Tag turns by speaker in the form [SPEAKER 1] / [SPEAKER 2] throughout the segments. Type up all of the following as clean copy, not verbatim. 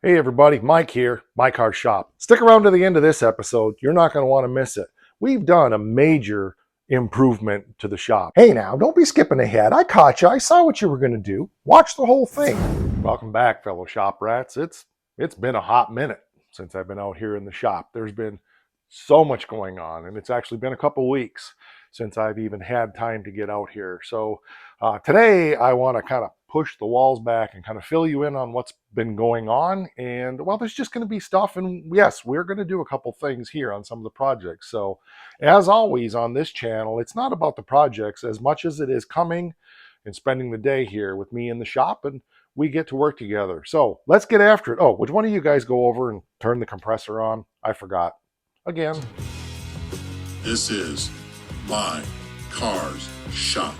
[SPEAKER 1] Hey everybody, Mike here, My Car Shop. Stick around to the end of this episode. You're not going to want to miss it. We've done a major improvement to the shop. Hey now, don't be skipping ahead. I caught you. I saw what you were going to do. Watch the whole thing. Welcome back, fellow shop rats. It's been a hot minute since I've been out here in the shop. There's been so much going on, and it's actually been a couple weeks since I've even had time to get out here. So today I want to kind of push the walls back and kind of fill you in on what's been going on. And well, there's just going to be stuff. And yes, we're going to do a couple things here on some of the projects. So as always on this channel, it's not about the projects as much as it is coming and spending the day here with me in the shop, and we get to work together. So let's get after it. Oh, would one of you guys go over and turn the compressor on? I forgot. Again.
[SPEAKER 2] This is My Car's Shop.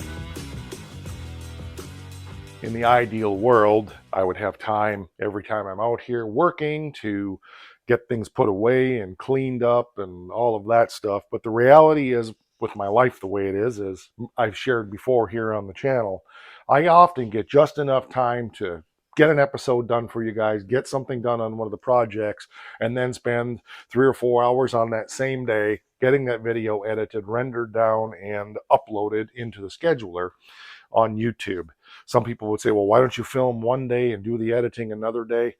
[SPEAKER 1] In the ideal world, I would have time every time I'm out here working to get things put away and cleaned up and all of that stuff. But the reality is, with my life the way it is I've shared before here on the channel, I often get just enough time to get an episode done for you guys, get something done on one of the projects, and then spend 3 or 4 hours on that same day getting that video edited, rendered down, and uploaded into the scheduler on YouTube. Some people would say, well, why don't you film one day and do the editing another day?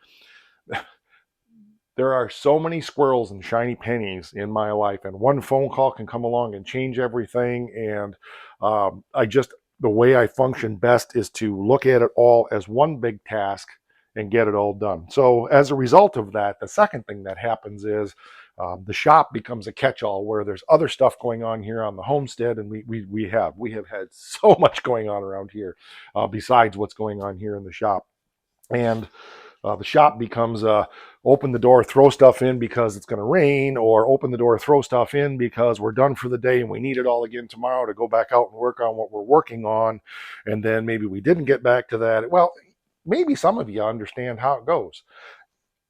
[SPEAKER 1] There are so many squirrels and shiny pennies in my life, and one phone call can come along and change everything. And the way I function best is to look at it all as one big task and get it all done. So as a result of that, the second thing that happens is the shop becomes a catch-all where there's other stuff going on here on the homestead, and we have had so much going on around here besides what's going on here in the shop. And the shop becomes open the door, throw stuff in because it's going to rain, or open the door, throw stuff in because we're done for the day and we need it all again tomorrow to go back out and work on what we're working on. And then maybe we didn't get back to that. Well, maybe some of you understand how it goes.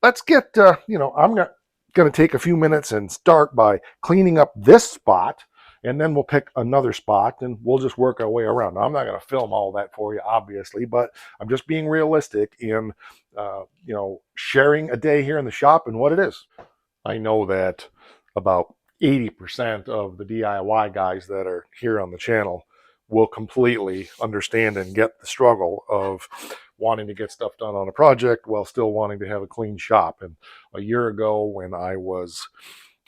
[SPEAKER 1] Let's get, I'm going to take a few minutes and start by cleaning up this spot, and then we'll pick another spot and we'll just work our way around. Now, I'm not going to film all that for you, obviously, but I'm just being realistic in, sharing a day here in the shop and what it is. I know that about 80% of the DIY guys that are here on the channel will completely understand and get the struggle of wanting to get stuff done on a project while still wanting to have a clean shop. And a year ago, when I was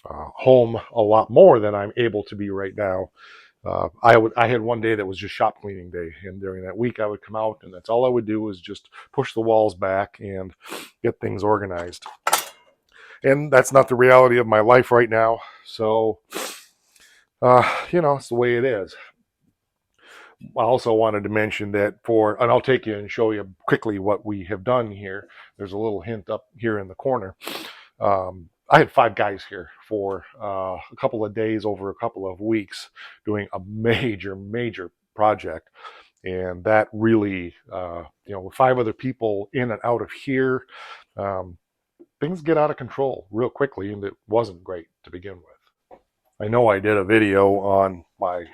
[SPEAKER 1] home a lot more than I'm able to be right now, I had one day that was just shop cleaning day, and during that week I would come out and that's all I would do is just push the walls back and get things organized. And that's not the reality of my life right now. So, it's the way it is. I also wanted to mention that and I'll take you and show you quickly what we have done here. There's a little hint up here in the corner. I had 5 guys here for a couple of days over a couple of weeks doing a major project. And that really, with 5 other people in and out of here, things get out of control real quickly, and it wasn't great to begin with. I know I did a video on my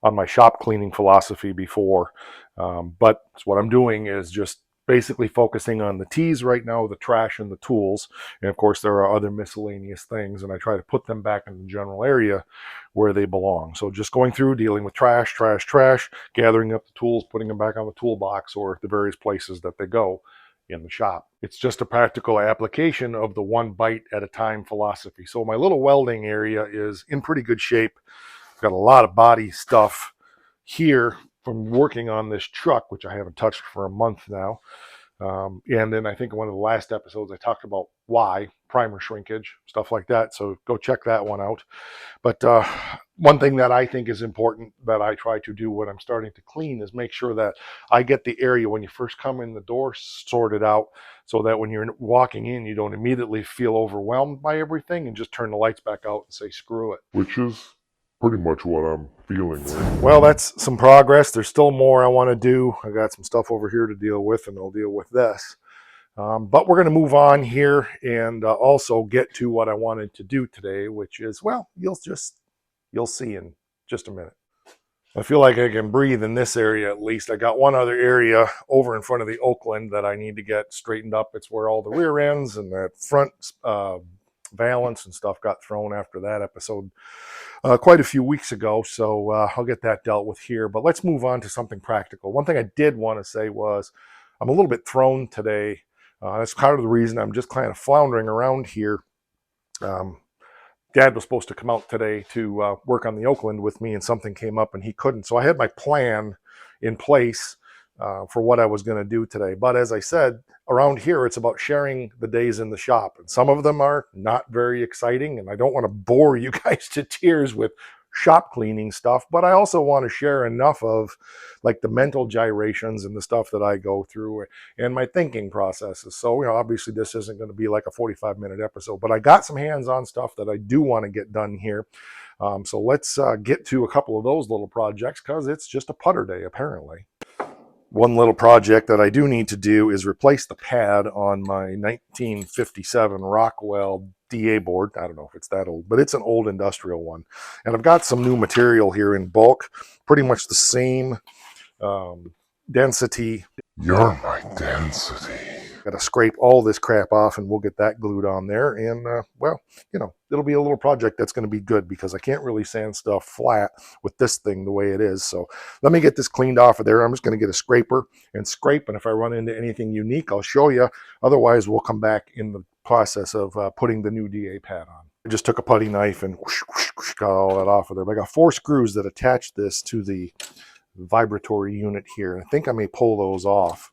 [SPEAKER 1] on my shop cleaning philosophy before, but what I'm doing is just basically focusing on the T's right now, the trash and the tools. And of course, there are other miscellaneous things, and I try to put them back in the general area where they belong. So just going through, dealing with trash, gathering up the tools, putting them back on the toolbox or the various places that they go in the shop. It's just a practical application of the one bite at a time philosophy. So my little welding area is in pretty good shape. I've got a lot of body stuff here from working on this truck, which I haven't touched for a month now. And then I think in one of the last episodes, I talked about why, primer shrinkage, stuff like that. So go check that one out. But one thing that I think is important that I try to do when I'm starting to clean is make sure that I get the area when you first come in the door sorted out, so that when you're walking in, you don't immediately feel overwhelmed by everything and just turn the lights back out and say, screw it.
[SPEAKER 2] Which is pretty much what I'm feeling right.
[SPEAKER 1] Well, that's some progress. There's still more I want to do. I got some stuff over here to deal with, and I'll deal with this. But we're going to move on here and also get to what I wanted to do today, which is, well, you'll see in just a minute. I feel like I can breathe in this area at least. I got one other area over in front of the Oakland that I need to get straightened up. It's where all the rear ends and the front valance and stuff got thrown after that episode quite a few weeks ago. So I'll get that dealt with here. But let's move on to something practical. One thing I did want to say was I'm a little bit thrown today. That's kind of the reason I'm just kind of floundering around here. Dad was supposed to come out today to work on the Oakland with me, and something came up and he couldn't. So I had my plan in place for what I was going to do today. But as I said, around here, it's about sharing the days in the shop. And some of them are not very exciting, and I don't want to bore you guys to tears with shop cleaning stuff, but I also want to share enough of like the mental gyrations and the stuff that I go through and my thinking processes. So, obviously this isn't going to be like a 45-minute episode, but I got some hands-on stuff that I do want to get done here. So let's get to a couple of those little projects because it's just a putter day apparently. One little project that I do need to do is replace the pad on my 1957 Rockwell DA board. I don't know if it's that old, but it's an old industrial one. And I've got some new material here in bulk, pretty much the same density.
[SPEAKER 2] You're my density.
[SPEAKER 1] Got to scrape all this crap off and we'll get that glued on there. And well, it'll be a little project that's going to be good because I can't really sand stuff flat with this thing the way it is. So let me get this cleaned off of there. I'm just going to get a scraper and scrape. And if I run into anything unique, I'll show you. Otherwise, we'll come back in the process of putting the new DA pad on. I just took a putty knife and whoosh, whoosh, whoosh, got all that off of there. But I got 4 screws that attach this to the vibratory unit here. I think I may pull those off,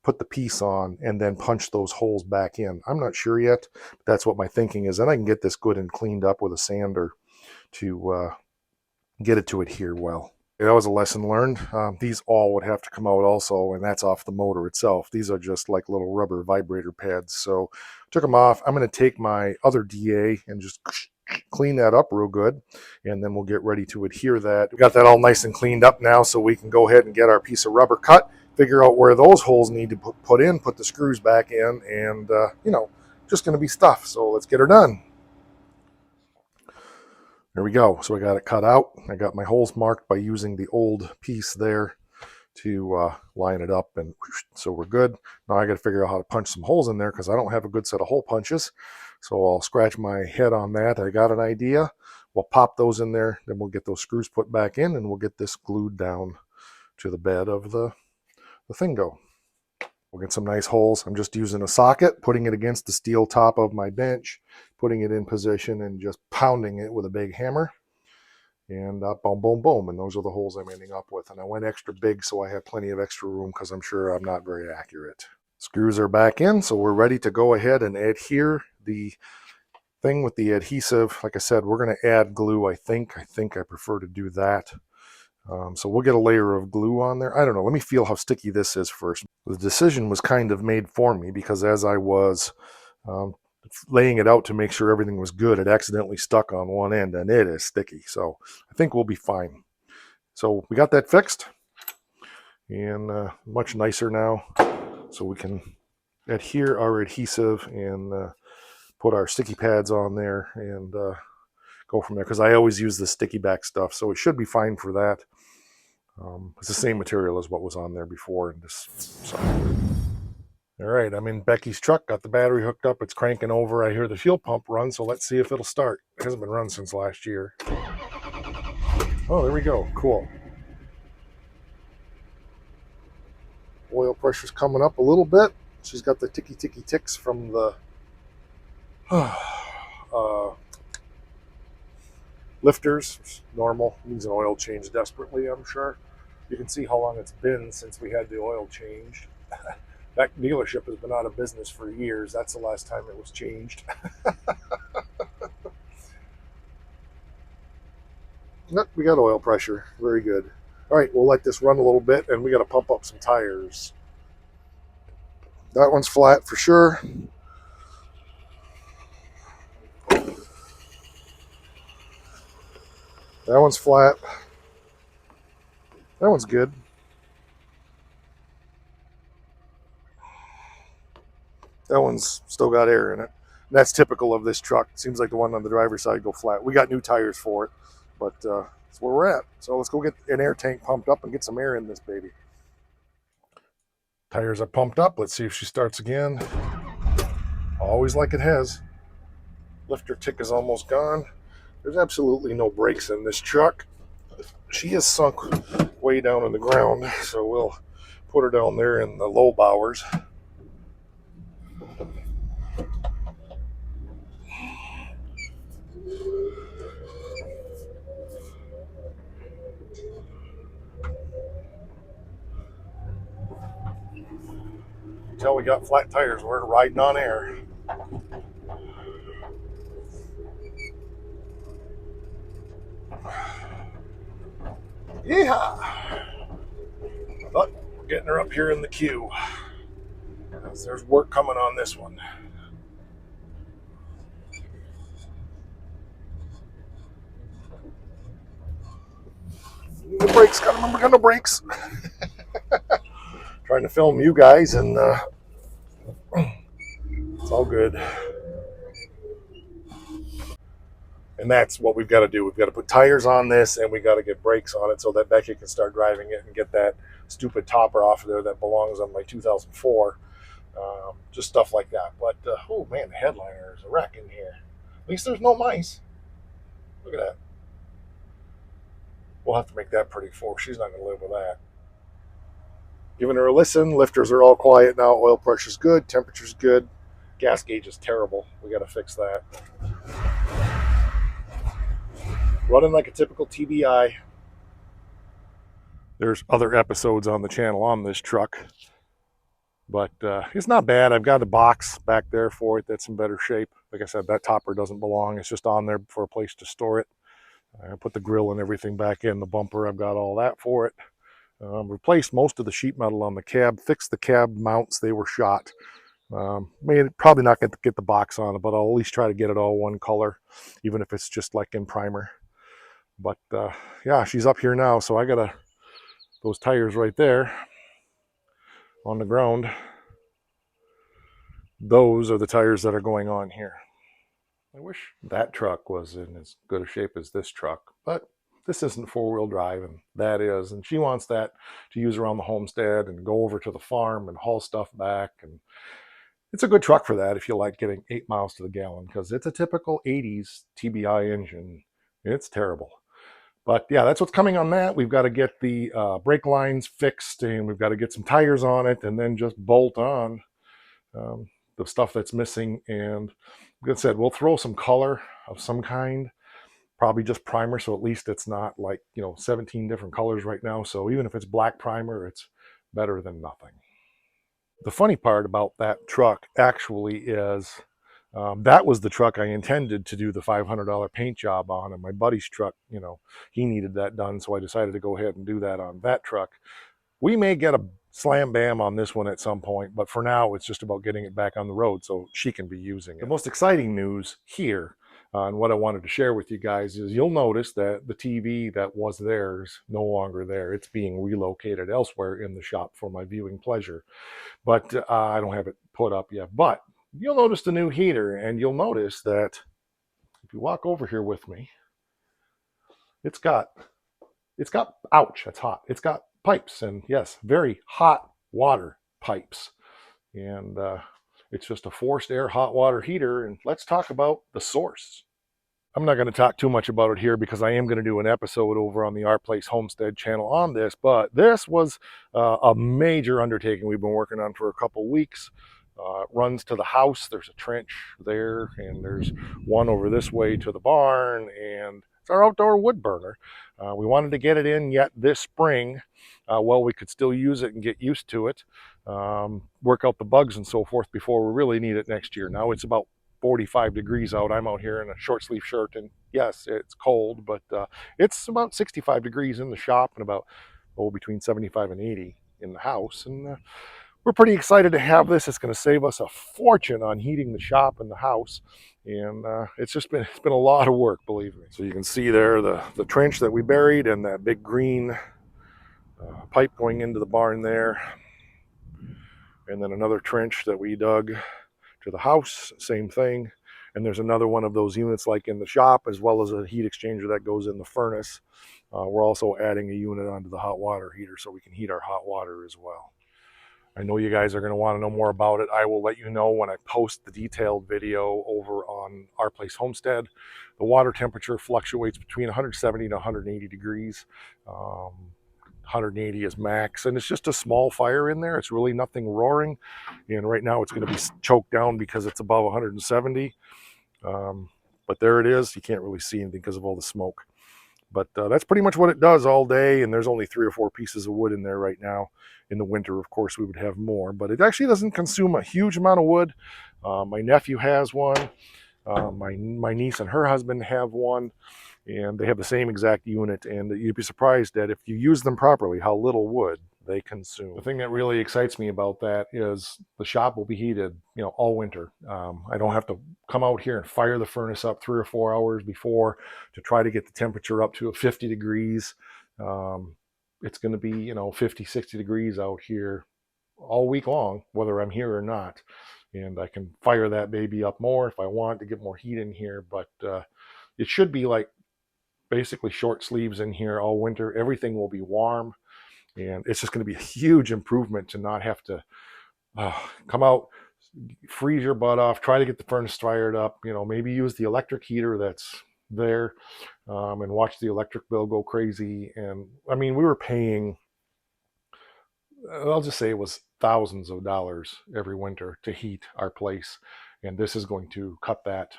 [SPEAKER 1] put the piece on, and then punch those holes back in. I'm not sure yet, but that's what my thinking is. Then I can get this good and cleaned up with a sander to get it to adhere well. That was a lesson learned. These all would have to come out also, and that's off the motor itself. These are just like little rubber vibrator pads. So took them off. I'm going to take my other DA and just clean that up real good, and then we'll get ready to adhere that. We got that all nice and cleaned up now, so we can go ahead and get our piece of rubber cut, figure out where those holes need to put in, put the screws back in, and just going to be stuff. So let's get her done. There we go. So I got it cut out. I got my holes marked by using the old piece there to line it up, and so we're good. Now I got to figure out how to punch some holes in there because I don't have a good set of hole punches. So I'll scratch my head on that. I got an idea. We'll pop those in there, then we'll get those screws put back in, and we'll get this glued down to the bed of the Thingo. We'll get some nice holes. I'm just using a socket, putting it against the steel top of my bench, putting it in position, and just pounding it with a big hammer. And boom, boom, boom. And those are the holes I'm ending up with. And I went extra big so I have plenty of extra room because I'm sure I'm not very accurate. Screws are back in, so we're ready to go ahead and adhere the thing with the adhesive. Like I said, we're going to add glue, I think. I prefer to do that. So we'll get a layer of glue on there. I don't know. Let me feel how sticky this is first. The decision was kind of made for me because as I was laying it out to make sure everything was good, it accidentally stuck on one end and it is sticky. So I think we'll be fine. So we got that fixed and much nicer now. So we can adhere our adhesive and put our sticky pads on there and go from there, because I always use the sticky back stuff, so it should be fine for that. It's the same material as what was on there before. All right, I'm in Becky's truck, got the battery hooked up, it's cranking over. I hear the fuel pump run, so let's see if it'll start. It hasn't been run since last year. Oh, there we go, cool. Oil pressure's coming up a little bit. She's got the ticky ticks from the lifters. Normal, needs an oil change desperately, I'm sure. You can see how long it's been since we had the oil changed. That dealership has been out of business for years. That's the last time it was changed. Nope, we got oil pressure. Very good. All right, we'll let this run a little bit, and we got to pump up some tires. That one's flat for sure. That one's flat. That one's good. That one's still got air in it. And that's typical of this truck. It seems like the one on the driver's side go flat. We got new tires for it, but That's where we're at. So let's go get an air tank pumped up and get some air in this baby. Tires are pumped up. Let's see if she starts again. Always like it has. Lifter tick is almost gone. There's absolutely no brakes in this truck. She is sunk way down in the ground, so we'll put her down there in the low bowers. Until we got flat tires, we're riding on air. Yeah. But we're getting her up here in the queue. There's work coming on this one. The brakes, gotta remember kind of brakes. Trying to film you guys, and it's all good. And that's what we've got to do. We've got to put tires on this, and we got to get brakes on it so that Becky can start driving it and get that stupid topper off of there that belongs on my 2004. Just stuff like that. But, oh man, the headliner is a wreck in here. At least there's no mice. Look at that. We'll have to make that pretty for. She's not going to live with that. Giving her a listen. Lifters are all quiet now. Oil pressure's good. Temperature's good. Gas gauge is terrible. We got to fix that. Running like a typical TBI. There's other episodes on the channel on this truck, but it's not bad. I've got a box back there for it that's in better shape. Like I said, that topper doesn't belong. It's just on there for a place to store it. I put the grill and everything back in the bumper. I've got all that for it. Replaced most of the sheet metal on the cab, fixed the cab mounts. They were shot. Probably not going to get the box on it, but I'll at least try to get it all one color, even if it's just like in primer. But yeah, she's up here now, so I got those tires right there on the ground. Those are the tires that are going on here. I wish that truck was in as good a shape as this truck, but this isn't four-wheel drive, and that is. And she wants that to use around the homestead and go over to the farm and haul stuff back. And it's a good truck for that if you like getting 8 miles to the gallon, because it's a typical 80s TBI engine. It's terrible. But yeah, that's what's coming on that. We've got to get the brake lines fixed, and we've got to get some tires on it, and then just bolt on the stuff that's missing. And like I said, we'll throw some color of some kind, probably just primer, so at least it's not like 17 different colors right now. So even if it's black primer, it's better than nothing. The funny part about that truck actually is that was the truck I intended to do the $500 paint job on, and my buddy's truck, he needed that done, so I decided to go ahead and do that on that truck. We may get a slam bam on this one at some point, but for now it's just about getting it back on the road so she can be using it. The most exciting news here, and what I wanted to share with you guys, is you'll notice that the TV that was there is no longer there. It's being relocated elsewhere in the shop for my viewing pleasure. But I don't have it put up yet. But you'll notice the new heater, and you'll notice that if you walk over here with me, it's got, ouch, that's hot. It's got pipes, and yes, very hot water pipes. And it's just a forced air hot water heater. And let's talk about the source. I'm not going to talk too much about it here because I am going to do an episode over on the Our Place Homestead channel on this, but this was a major undertaking we've been working on for a couple weeks. It runs to the house. There's a trench there, and there's one over this way to the barn, and it's our outdoor wood burner. We wanted to get it in yet this spring while we could still use it and get used to it, work out the bugs and so forth before we really need it next year. Now it's about 45 degrees out. I'm out here in a short sleeve shirt, and yes, it's cold, but it's about 65 degrees in the shop and about between 75 and 80 in the house. And we're pretty excited to have this. It's going to save us a fortune on heating the shop and the house. And it's been a lot of work, believe me. So you can see there the trench that we buried and that big green pipe going into the barn there. And then another trench that we dug to the house, same thing. And there's another one of those units like in the shop, as well as a heat exchanger that goes in the furnace. We're also adding a unit onto the hot water heater so we can heat our hot water as well. I know you guys are going to want to know more about it. I will let you know when I post the detailed video over on Our Place Homestead. The water temperature fluctuates between 170 and 180 degrees. 180 is max, and it's just a small fire in there. It's really nothing roaring, and right now it's going to be choked down because it's above 170. But there it is. You can't really see anything because of all the smoke. But that's pretty much what it does all day, and there's only 3 or 4 pieces of wood in there right now. In the winter, of course, we would have more, but it actually doesn't consume a huge amount of wood. My nephew has one. My niece and her husband have one, and they have the same exact unit, and you'd be surprised that if you use them properly, how little wood they consume. The thing that really excites me about that is the shop will be heated, all winter. I don't have to come out here and fire the furnace up 3 or 4 hours before to try to get the temperature up to 50 degrees. It's going to be, 50, 60 degrees out here all week long, whether I'm here or not. And I can fire that baby up more if I want to get more heat in here, but it should be like basically short sleeves in here all winter. Everything will be warm, and it's just going to be a huge improvement to not have to come out, freeze your butt off, try to get the furnace fired up, maybe use the electric heater that's there, and watch the electric bill go crazy. And I mean, we were paying, I'll just say it was thousands of dollars every winter to heat our place, and this is going to cut that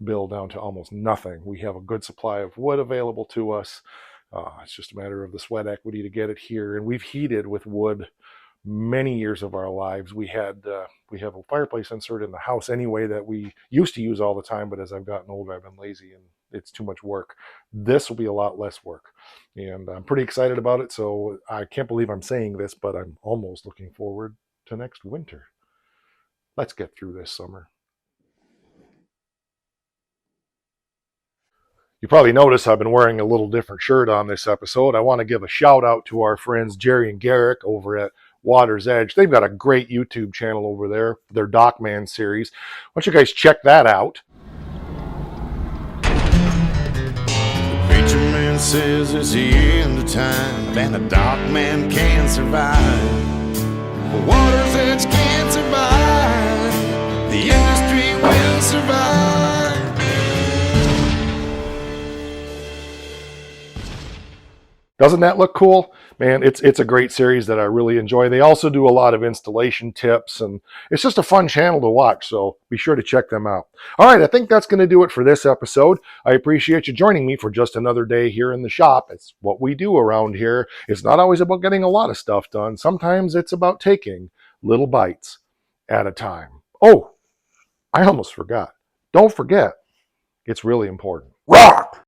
[SPEAKER 1] bill down to almost nothing. We have a good supply of wood available to us. It's just a matter of the sweat equity to get it here, and we've heated with wood many years of our lives. We have a fireplace insert in the house anyway that we used to use all the time, but as I've gotten older, I've been lazy and it's too much work. This will be a lot less work, and I'm pretty excited about it. So I can't believe I'm saying this, but I'm almost looking forward to next winter. Let's get through this summer. You probably noticed I've been wearing a little different shirt on this episode. I want to give a shout out to our friends Jerry and Garrick over at Water's Edge. They've got a great YouTube channel over there, their Dockman series. Why don't you guys check that out?
[SPEAKER 3] The preacher man says it's the end of time, and a dock man can't survive. The Water's Edge can't survive. The industry will survive.
[SPEAKER 1] Doesn't that look cool? Man, it's a great series that I really enjoy. They also do a lot of installation tips, and it's just a fun channel to watch, so be sure to check them out. All right, I think that's going to do it for this episode. I appreciate you joining me for just another day here in the shop. It's what we do around here. It's not always about getting a lot of stuff done. Sometimes it's about taking little bites at a time. Oh, I almost forgot. Don't forget, it's really important. Rock!